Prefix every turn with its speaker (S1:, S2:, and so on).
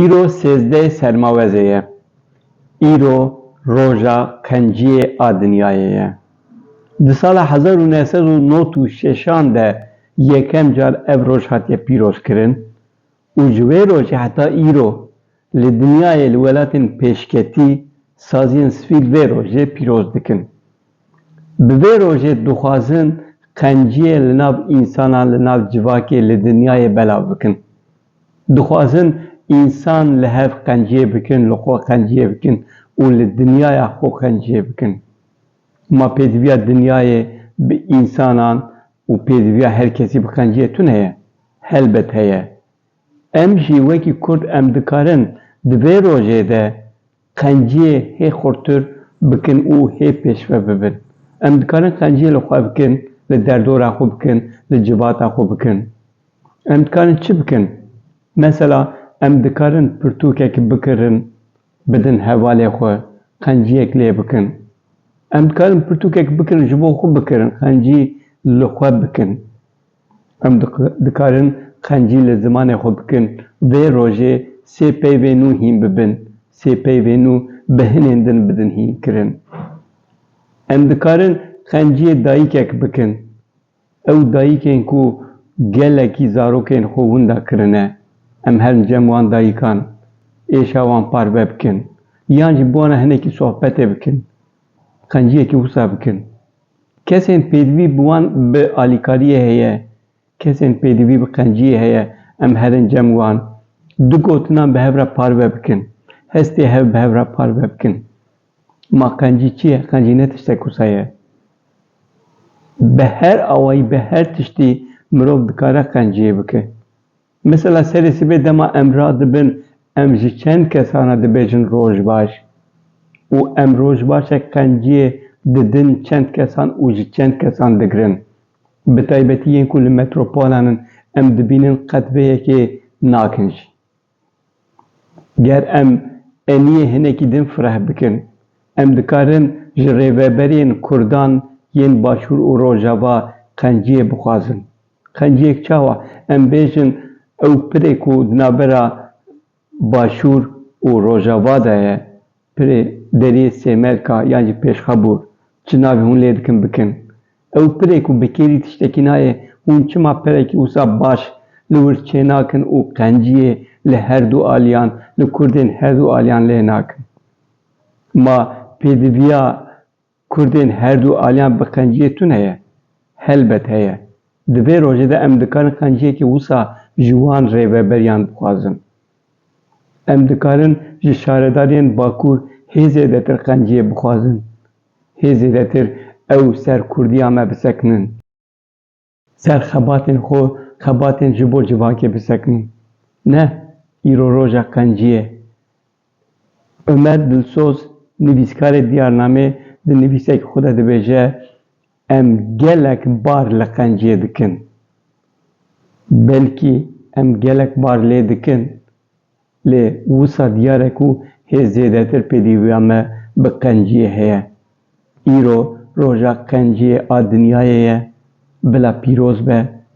S1: Îro sêzdeh sermaveze ye. Îro roja qenciyê a dinyayê ye. Di sala 1996 de yekem car ev roj hatiye pîrozkirin û ji wê rojê heta îro li dinyayê li welatên pêşketî saziyên sivîl vê rojê pîroz dikin. Bi vê rojê dixwazin qenciyê li nav însanan li nav civakê li dinyayê belav bikin. Dixwazin însan li hev qenciyê bikin, li xwe qenciyê bikin û li dinyaya xwe qenciyê bikin. Ma pêdiviya dinyayê bi însanan û pêdiviya her kesî bi qenciyê tune ye? Helbet heye. Em jî wekî Kurd em dikarin di vê rojê de qenciyê hê xurttir bikin û hê pêşve bibin. Em dikarin qenciyê li xwe bikin, li derdora xwe bikin, li civata xwe bikin. Em dikarin çi bikin? Mesela em dikarin pirtûkekê bikirin, bidin hevalê xwe, qenciyek lê bikin. Em dikarin pirtûkek bikirin ji bo xwe bikirin, qencî li xwe bikin. Em dikarin qencî li zimanê xwe bikin, vê rojê sê peyvê nû hîn bibin, sê peyvê nû bi hinên din bidin hînkirin. Em dikarin qenciyê dayîkek bikin. Ew dayîkên ku gelekî zarokên xwe winda kirine, em herin cem wan dayîkan, êşa wan parve bikin. Yan jî bi wan re hinekî sohbetê bikin. Qenciyekî wisa bikin. Kesên pêdivî bi wan bi alîkariyê heye, kesên pêdivî bi qenciyê heye, em herin cem wan. Du gotinan bi hev re parve bikin. Hestê hev bi hev re parve bikin. Ma qencî çi ye? Qencî ne tiştek wisa ye? Bi her awayî, bi her tiştî mirov dikare qenciyê bike. Mesela serê sibê dema em radibin, em ji çend kesan re dibêjin rojbaş û em rojbaşek qenciyê didin çend kesan û ji çend kesan digirin. Bi taybetî yên ku li metropolan in em dibînin qet vêyekê nakin jî. Ger em eniyê hinekî din fireh bikin, em dikarin ji rêveberiyên Kurdan yên Başûr û Rojava qenciyê bixwazin. Qenciyek çawa? Em bêjin ew pirê ku di navbera Başûr û Rojava de ye, pirê deriyê Sêmelka yan jî Pêşxebûr, çi navê hûn lê dikin bikin. Ew pirê ku bi kêrî tiştekî nayê, hûn çima pirekî wisa baş li wir çênakin û qenciyê li her du aliyan, li Kurdên her du aliyan lê nakin. Ma pêdiviya Kurdên her du aliyan bi qenciyê tune ye? Helbet heye. Di vê rojê de em dikarin qenciyekî wisa ji wan rêveberiyan bixwazin. Em dikarin ji şaredariyên Bakur hê zêdetir qenciyê bixwazin. Hê zêdetir ew ser Kurdiya me bisekinin. Ser xebatên xwe, xebatên ji bo civakê bisekinin. Ne, îro roja qenciyê. Ömer Dilsoz, nivîskarê Diyarnamê di nivîsekê xwe de dibêje em gelek bar li qenciyê dikin. Belkî em gelek bar lê dikin, lê wisa diyar e ku hê zêdetir pêdiviya me bi qenciyê heye. Îro roja qenciyê a dinyayê ye, bila pîroz be.